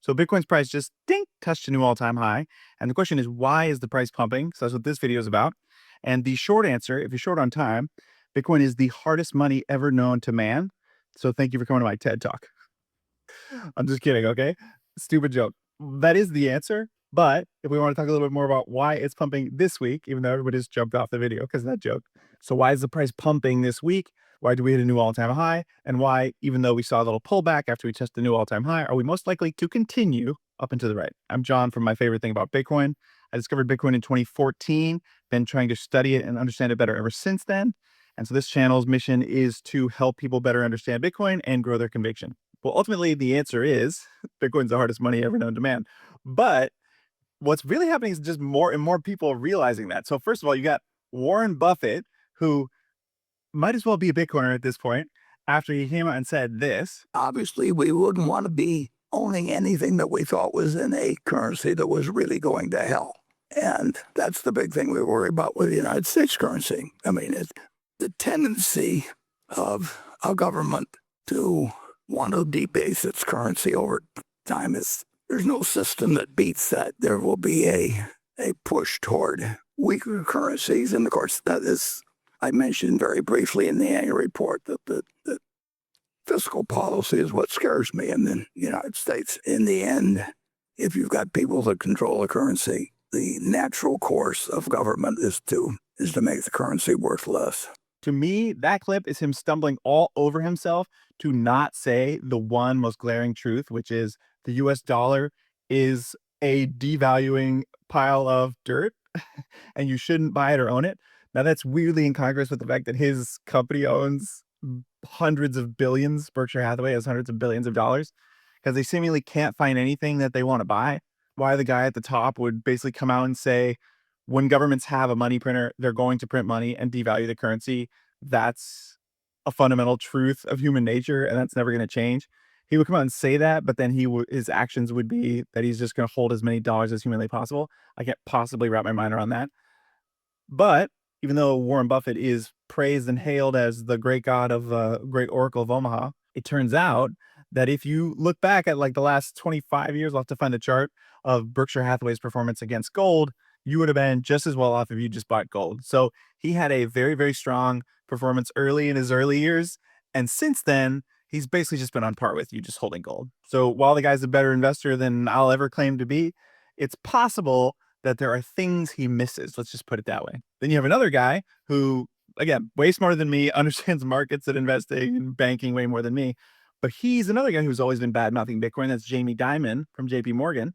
So Bitcoin's price just touched a new all-time high. And the question is, why is the price pumping? So that's what this video is about. And the short answer, if you're short on time, Bitcoin is the hardest money ever known to man. So thank you for coming to my TED Talk. I'm just kidding, okay? Stupid joke. That is the answer. But if we want to talk a little bit more about why it's pumping this week, even though everybody just jumped off the video because of that joke. So why is the price pumping this week? Why do we hit a new all-time high? And why, even though we saw a little pullback after we tested the new all-time high, are we most likely to continue up and to the right? I'm John from My Favorite Thing About Bitcoin. I discovered Bitcoin in 2014, been trying to study it and understand it better ever since then. And so this channel's mission is to help people better understand Bitcoin and grow their conviction. Well, ultimately, the answer is Bitcoin's the hardest money ever known to man. But what's really happening is just more and more people realizing that. So first of all, you got Warren Buffett, who might as well be a Bitcoiner at this point, after he came out and said this. Obviously, we wouldn't want to be owning anything that we thought was in a currency that was really going to hell. And that's the big thing we worry about with the United States currency. I mean, it's the tendency of a government to want to debase its currency over time. There's no system that beats that. There will be a push toward weaker currencies. And of course, that is, I mentioned very briefly in the annual report that the fiscal policy is what scares me in the United States. In the end, if you've got people that control the currency, the natural course of government is to make the currency worth less. To me, that clip is him stumbling all over himself to not say the one most glaring truth, which is the US dollar is a devaluing pile of dirt and you shouldn't buy it or own it. Now, that's weirdly incongruous with the fact that his company owns hundreds of billions. Berkshire Hathaway has hundreds of billions of dollars because they seemingly can't find anything that they want to buy. Why the guy at the top would basically come out and say, when governments have a money printer, they're going to print money and devalue the currency. That's a fundamental truth of human nature, and that's never going to change. He would come out and say that, but then his actions would be that he's just going to hold as many dollars as humanly possible. I can't possibly wrap my mind around that. But even though Warren Buffett is praised and hailed as the great god of great Oracle of Omaha, it turns out that if you look back at like the last 25 years, I'll have to find the chart of Berkshire Hathaway's performance against gold, you would have been just as well off if you just bought gold. So he had a very, very strong performance early in his early years. And since then, he's basically just been on par with you just holding gold. So while the guy's a better investor than I'll ever claim to be, it's possible that there are things he misses. Let's just put it that way. Then you have another guy who, again, way smarter than me, understands markets and investing and banking way more than me. But he's another guy who's always been bad-mouthing Bitcoin. That's Jamie Dimon from JPMorgan.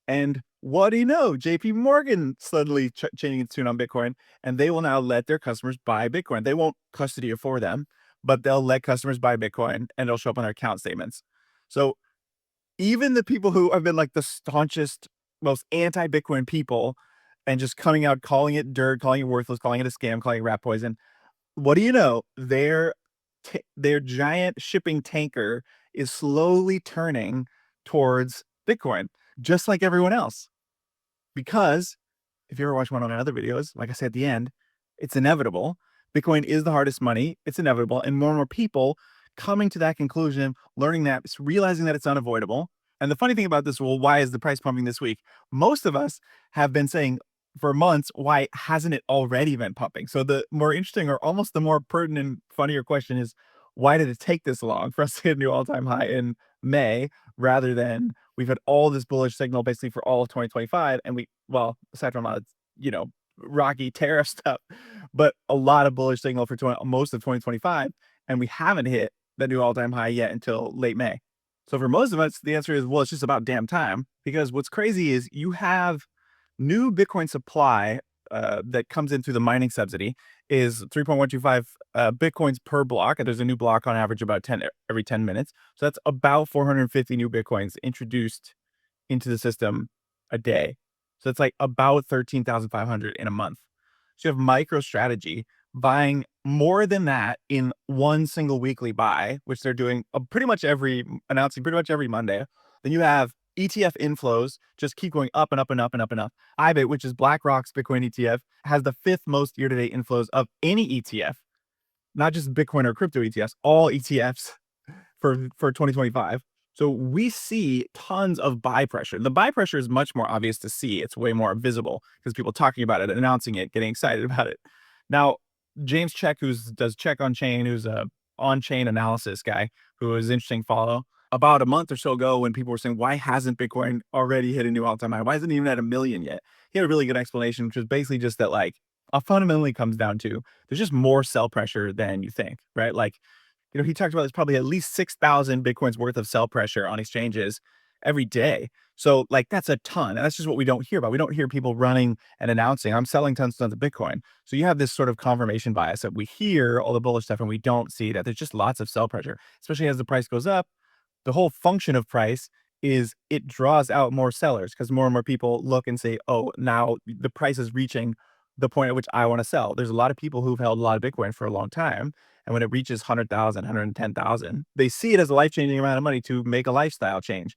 And what do you know? JPMorgan suddenly changing its tune on Bitcoin, and they will now let their customers buy Bitcoin. They won't custody it for them, but they'll let customers buy Bitcoin and it'll show up on their account statements. So even the people who have been like the staunchest, most anti-Bitcoin people and just coming out, calling it dirt, calling it worthless, calling it a scam, calling it rat poison, what do you know? Their giant shipping tanker is slowly turning towards Bitcoin, just like everyone else. Because if you ever watch one of my other videos, like I said at the end, it's inevitable. Bitcoin is the hardest money. It's inevitable. And more people coming to that conclusion, learning that, realizing that it's unavoidable. And the funny thing about this, well, why is the price pumping this week? Most of us have been saying for months, why hasn't it already been pumping? So the more interesting or almost the more pertinent, funnier question is, why did it take this long for us to hit a new all-time high in May rather than we've had all this bullish signal basically for all of 2025? And well, aside from, rocky tariff stuff, but a lot of bullish signal for most of 2025. And we haven't hit the new all-time high yet until late May. So for most of us, the answer is, well, it's just about damn time, because what's crazy is you have new Bitcoin supply that comes in through the mining subsidy is 3.125 Bitcoins per block. And there's a new block on average about 10 every 10 minutes. So that's about 450 new Bitcoins introduced into the system a day. So it's like about 13,500 in a month. So you have MicroStrategy buying more than that in one single weekly buy, which they're doing announcing pretty much every Monday. Then you have ETF inflows just keep going up and up and up and up and up. IBIT, which is BlackRock's Bitcoin ETF, has the 5th most year-to-date inflows of any ETF, not just Bitcoin or crypto ETFs, all ETFs for 2025. So we see tons of buy pressure. The buy pressure is much more obvious to see. It's way more visible because people talking about it, announcing it, getting excited about it. Now, James Check, who does Check on Chain, who's a on-chain analysis guy, who is interesting follow. About a month or so ago, when people were saying, why hasn't Bitcoin already hit a new all-time high? Why isn't it even at 1 million yet? He had a really good explanation, which was basically just that, like, fundamentally comes down to there's just more sell pressure than you think, right? Like, he talked about there's probably at least 6,000 Bitcoins worth of sell pressure on exchanges every day. So, like, that's a ton. And that's just what we don't hear about. We don't hear people running and announcing, I'm selling tons of Bitcoin. So you have this sort of confirmation bias that we hear all the bullish stuff and we don't see that there's just lots of sell pressure, especially as the price goes up. The whole function of price is it draws out more sellers because more and more people look and say, oh, now the price is reaching the point at which I want to sell. There's a lot of people who've held a lot of Bitcoin for a long time. And when it reaches 100,000, 110,000, they see it as a life-changing amount of money to make a lifestyle change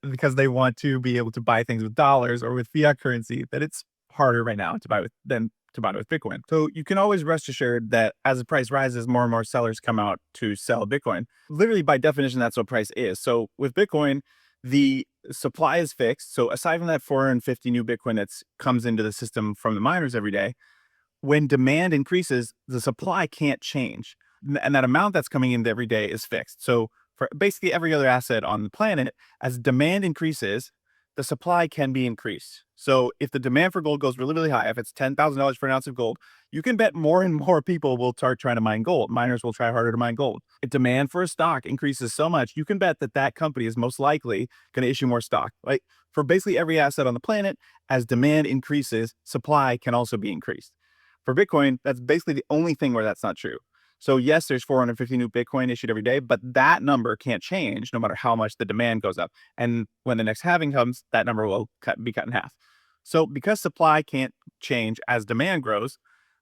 because they want to be able to buy things with dollars or with fiat currency that it's harder right now to buy with than to buy with Bitcoin. So you can always rest assured that as the price rises, more and more sellers come out to sell Bitcoin. Literally, by definition, that's what price is. So with Bitcoin, the supply is fixed. So aside from that 450 new Bitcoin that comes into the system from the miners every day, when demand increases, the supply can't change. And that amount that's coming in every day is fixed. So for basically every other asset on the planet, as demand increases, the supply can be increased. So if the demand for gold goes really, really high, if it's $10,000 for an ounce of gold, you can bet more and more people will start trying to mine gold. Miners will try harder to mine gold. If demand for a stock increases so much, you can bet that that company is most likely going to issue more stock. Like for basically every asset on the planet, as demand increases, supply can also be increased. For Bitcoin, that's basically the only thing where that's not true. So yes, there's 450 new Bitcoin issued every day, but that number can't change no matter how much the demand goes up. And when the next halving comes, that number will be cut in half. So because supply can't change as demand grows,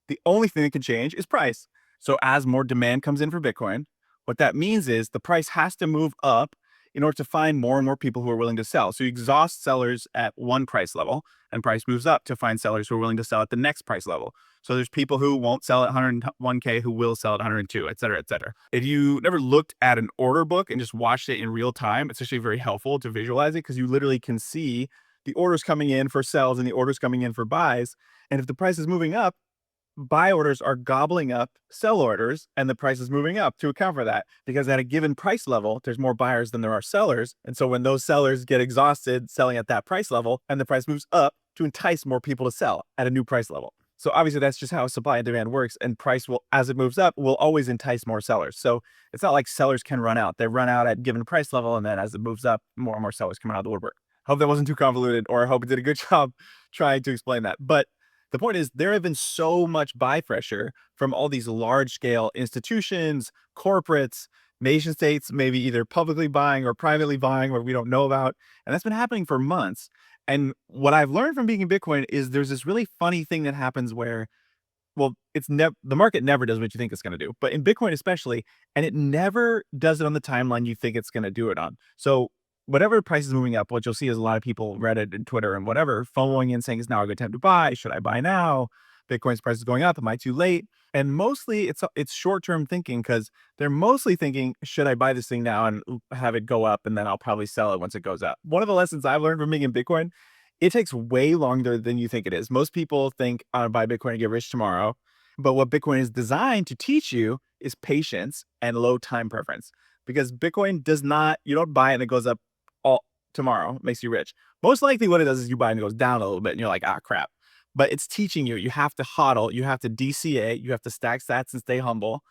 the only thing that can change is price. So as more demand comes in for Bitcoin, what that means is the price has to move up in order to find more and more people who are willing to sell. So you exhaust sellers at one price level and price moves up to find sellers who are willing to sell at the next price level. So there's people who won't sell at 101K who will sell at 102, et cetera, et cetera. If you never looked at an order book and just watched it in real time, it's actually very helpful to visualize it because you literally can see the orders coming in for sells and the orders coming in for buys. And if the price is moving up, buy orders are gobbling up sell orders and the price is moving up to account for that because at a given price level, there's more buyers than there are sellers. And so when those sellers get exhausted selling at that price level and the price moves up to entice more people to sell at a new price level. So obviously that's just how supply and demand works. And price will, as it moves up, will always entice more sellers. So it's not like sellers can run out. They run out at given price level. And then as it moves up, more and more sellers come out of the woodwork. Hope that wasn't too convoluted, or I hope it did a good job trying to explain that. But the point is, there have been so much buy pressure from all these large scale institutions, corporates, nation states, maybe either publicly buying or privately buying, where we don't know about. And that's been happening for months. And what I've learned from being in Bitcoin is there's this really funny thing that happens where, well, it's never, the market never does what you think it's going to do, but in Bitcoin especially, and it never does it on the timeline you think it's going to do it on. So whatever price is moving up, what you'll see is a lot of people, Reddit and Twitter and whatever, following in saying, is now a good time to buy? Should I buy now? Bitcoin's price is going up. Am I too late? And mostly it's short-term thinking because they're mostly thinking, should I buy this thing now and have it go up and then I'll probably sell it once it goes up? One of the lessons I've learned from being in Bitcoin, it takes way longer than you think it is. Most people think, I'm gonna buy Bitcoin and get rich tomorrow. But what Bitcoin is designed to teach you is patience and low time preference. Because Bitcoin does not, you don't buy it and it goes up all tomorrow, makes you rich. Most likely what it does is you buy and it goes down a little bit and you're like, ah, crap. But it's teaching you, you have to hodl, you have to DCA, you have to stack sats and stay humble.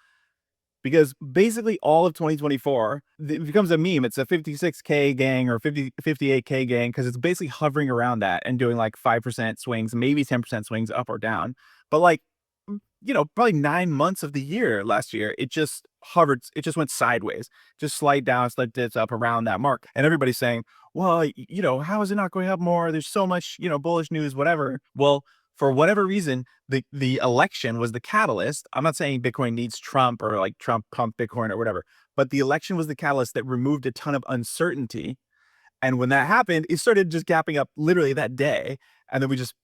Because basically all of 2024, it becomes a meme. It's a 56K gang or 58K gang because it's basically hovering around that and doing like 5% swings, maybe 10% swings up or down. But like, probably 9 months of the year last year, it just hovered, it just went sideways, just slide down, slide dips up around that mark. And everybody's saying, well, how is it not going up more? There's so much, bullish news, whatever. Well, for whatever reason, the election was the catalyst. I'm not saying Bitcoin needs Trump or like Trump pumped Bitcoin or whatever, but the election was the catalyst that removed a ton of uncertainty. And when that happened, it started just gapping up literally that day. And then we just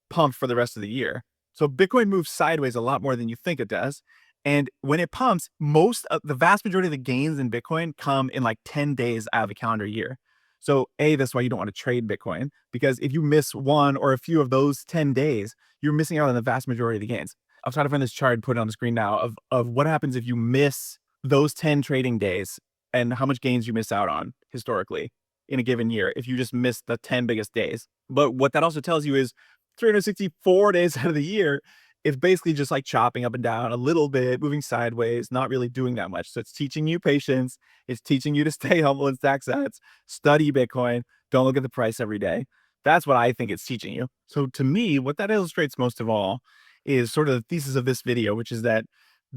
pumped for the rest of the year. So Bitcoin moves sideways a lot more than you think it does. And when it pumps, the vast majority of the gains in Bitcoin come in like 10 days out of a calendar year. So that's why you don't want to trade Bitcoin, because if you miss one or a few of those 10 days, you're missing out on the vast majority of the gains. I'll try to find this chart and put it on the screen now of what happens if you miss those 10 trading days and how much gains you miss out on historically in a given year if you just miss the 10 biggest days. But what that also tells you is 364 days out of the year, it's basically just like chopping up and down a little bit, moving sideways, not really doing that much. So it's teaching you patience. It's teaching you to stay humble and stack sats, study Bitcoin, don't look at the price every day. That's what I think it's teaching you. So to me, what that illustrates most of all is sort of the thesis of this video, which is that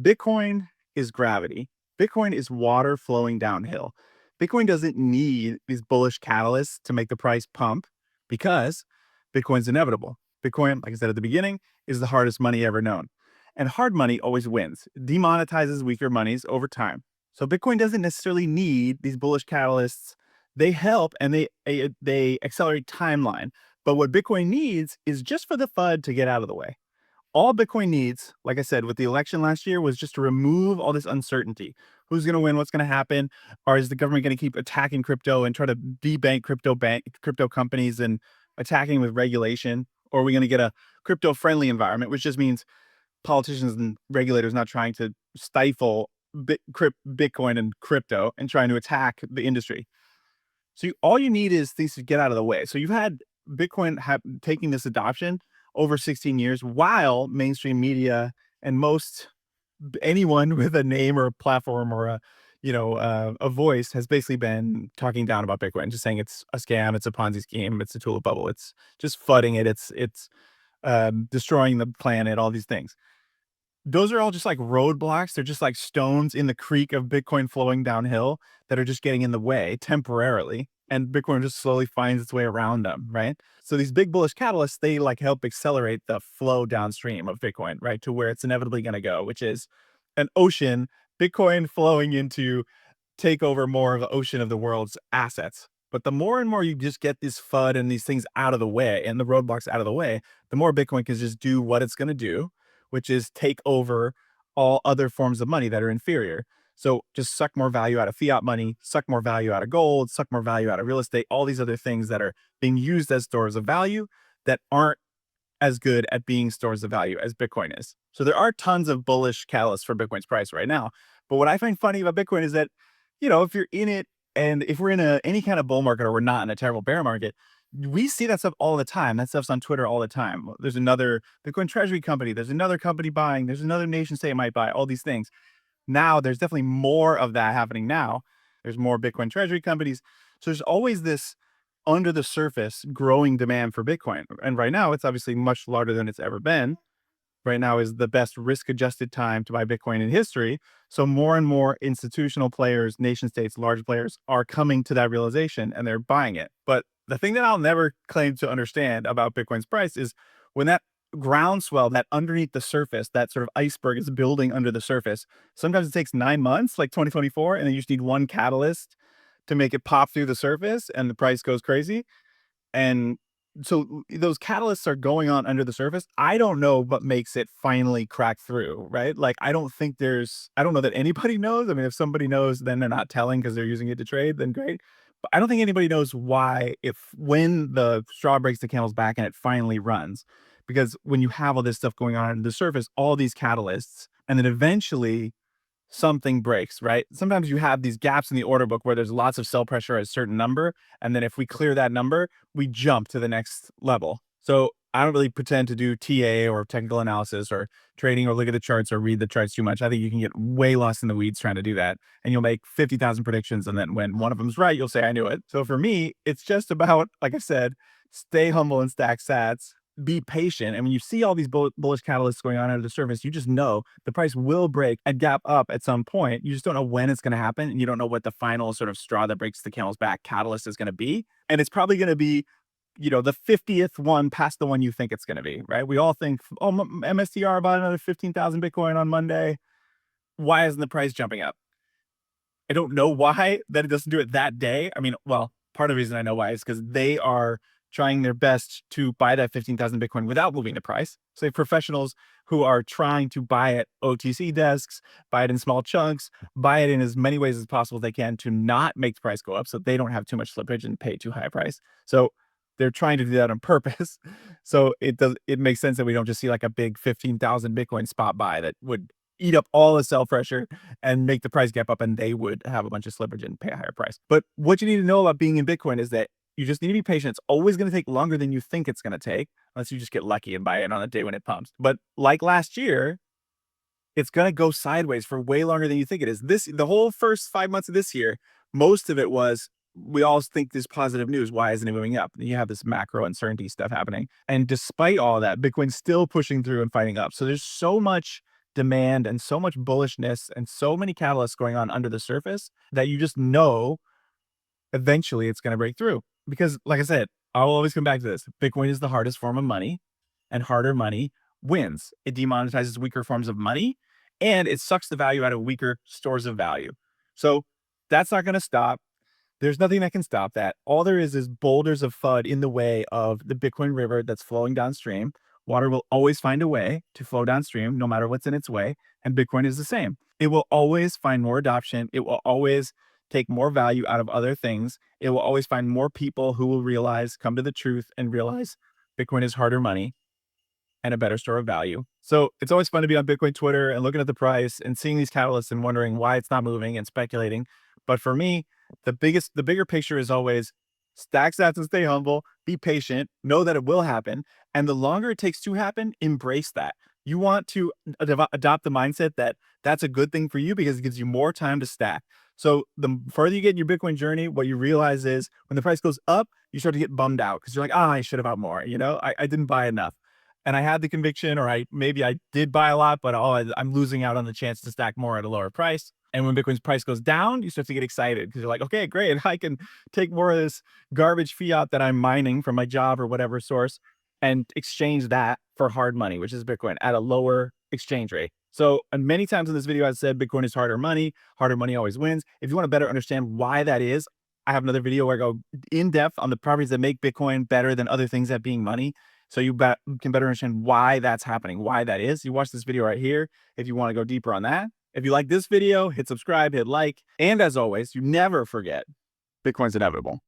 Bitcoin is gravity. Bitcoin is water flowing downhill. Bitcoin doesn't need these bullish catalysts to make the price pump because Bitcoin's inevitable. Bitcoin, like I said at the beginning, is the hardest money ever known. And hard money always wins, demonetizes weaker monies over time. So Bitcoin doesn't necessarily need these bullish catalysts. They help and they accelerate timeline. But what Bitcoin needs is just for the FUD to get out of the way. All Bitcoin needs, like I said, with the election last year, was just to remove all this uncertainty. Who's going to win? What's going to happen? Or is the government going to keep attacking crypto and try to debank crypto companies and attacking with regulation? Or are we going to get a crypto-friendly environment, which just means politicians and regulators not trying to stifle Bitcoin and crypto and trying to attack the industry? So all you need is things to get out of the way. So you've had Bitcoin taking this adoption over 16 years, while mainstream media and anyone with a name or a platform or a voice has basically been talking down about Bitcoin, just saying it's a scam, it's a Ponzi scheme, it's a tulip bubble, it's just flooding it, it's destroying the planet, all these things. Those are all just like roadblocks. They're just like stones in the creek of Bitcoin flowing downhill that are just getting in the way temporarily. And Bitcoin just slowly finds its way around them, right? So these big bullish catalysts, they like help accelerate the flow downstream of Bitcoin, right? To where it's inevitably going to go, which is an ocean, Bitcoin flowing into take over more of the ocean of the world's assets. But the more and more you just get this FUD and these things out of the way and the roadblocks out of the way, the more Bitcoin can just do what it's going to do, which is take over all other forms of money that are inferior. So just suck more value out of fiat money, suck more value out of gold, suck more value out of real estate, all these other things that are being used as stores of value that aren't as good at being stores of value as Bitcoin is. So there are tons of bullish catalysts for Bitcoin's price right now. But what I find funny about Bitcoin is that, if you're in it and if we're in any kind of bull market or we're not in a terrible bear market, we see that stuff all the time. That stuff's on Twitter all the time. There's another Bitcoin treasury company. There's another company buying. There's another nation state might buy all these things. Now there's definitely more of that happening now. There's more Bitcoin treasury companies. So there's always this under the surface growing demand for Bitcoin. And right now it's obviously much larger than it's ever been. Right now is the best risk adjusted time to buy Bitcoin in history. So more and more institutional players, nation states, large players are coming to that realization and they're buying it. But the thing that I'll never claim to understand about Bitcoin's price is when that groundswell, that underneath the surface, that sort of iceberg is building under the surface. Sometimes it takes 9 months, like 2024, and then you just need one catalyst to make it pop through the surface and the price goes crazy. And so those catalysts are going on under the surface. I don't know what makes it finally crack through, right? Like, I don't know that anybody knows. I mean, if somebody knows, then they're not telling because they're using it to trade, then great. But I don't think anybody knows when the straw breaks the camel's back and it finally runs. Because when you have all this stuff going on under the surface, all these catalysts, and then eventually something breaks, right? Sometimes you have these gaps in the order book where there's lots of sell pressure at a certain number. And then if we clear that number, we jump to the next level. So I don't really pretend to do TA or technical analysis or trading or look at the charts or read the charts too much. I think you can get way lost in the weeds trying to do that. And you'll make 50,000 predictions. And then when one of them's right, you'll say, I knew it. So for me, it's just about, like I said, stay humble and stack sats, be patient. And when you see all these bullish catalysts going on under the surface, you just know the price will break and gap up at some point. You just don't know when it's going to happen. And you don't know what the final sort of straw that breaks the camel's back catalyst is going to be. And it's probably going to be, the 50th one past the one you think it's going to be, right? We all think, oh, MSTR bought another 15,000 Bitcoin on Monday. Why isn't the price jumping up? I don't know why that it doesn't do it that day. I mean, well, part of the reason I know why is because they are trying their best to buy that 15,000 Bitcoin without moving the price. So professionals who are trying to buy at OTC desks, buy it in small chunks, buy it in as many ways as possible they can to not make the price go up so they don't have too much slippage and pay too high a price. So they're trying to do that on purpose. So it makes sense that we don't just see like a big 15,000 Bitcoin spot buy that would eat up all the sell pressure and make the price gap up, and they would have a bunch of slippage and pay a higher price. But what you need to know about being in Bitcoin is that you just need to be patient. It's always going to take longer than you think it's going to take, unless you just get lucky and buy it on a day when it pumps. But like last year, it's going to go sideways for way longer than you think it is. The whole first 5 months of this year, most of it was, we all think this positive news. Why isn't it moving up? You have this macro uncertainty stuff happening. And despite all that, Bitcoin's still pushing through and fighting up. So there's so much demand and so much bullishness and so many catalysts going on under the surface that you just know eventually it's going to break through. Because like I said, I'll always come back to this. Bitcoin is the hardest form of money, and harder money wins. It demonetizes weaker forms of money, and it sucks the value out of weaker stores of value. So that's not going to stop. There's nothing that can stop that. All there is boulders of FUD in the way of the Bitcoin river that's flowing downstream. Water will always find a way to flow downstream, no matter what's in its way. And Bitcoin is the same. It will always find more adoption. It will always take more value out of other things. It will always find more people who will come to the truth and realize Bitcoin is harder money and a better store of value. So it's always fun to be on Bitcoin Twitter and looking at the price and seeing these catalysts and wondering why it's not moving and speculating. But for me, the bigger picture is always stack sats and stay humble, be patient, know that it will happen. And the longer it takes to happen, embrace that. You want to adopt the mindset that that's a good thing for you because it gives you more time to stack. So the further you get in your Bitcoin journey, what you realize is when the price goes up, you start to get bummed out because you're like, I should have bought more. I didn't buy enough. And I had the conviction, or maybe I did buy a lot, but I'm losing out on the chance to stack more at a lower price. And when Bitcoin's price goes down, you start to get excited because you're like, okay, great. I can take more of this garbage fiat that I'm mining from my job or whatever source and exchange that for hard money, which is Bitcoin, at a lower exchange rate. So, and many times in this video, I said Bitcoin is harder money always wins. If you want to better understand why that is, I have another video where I go in depth on the properties that make Bitcoin better than other things at being money. So you can better understand why that's happening, why that is. You watch this video right here if you want to go deeper on that. If you like this video, hit subscribe, hit like. And as always, you never forget, Bitcoin's inevitable.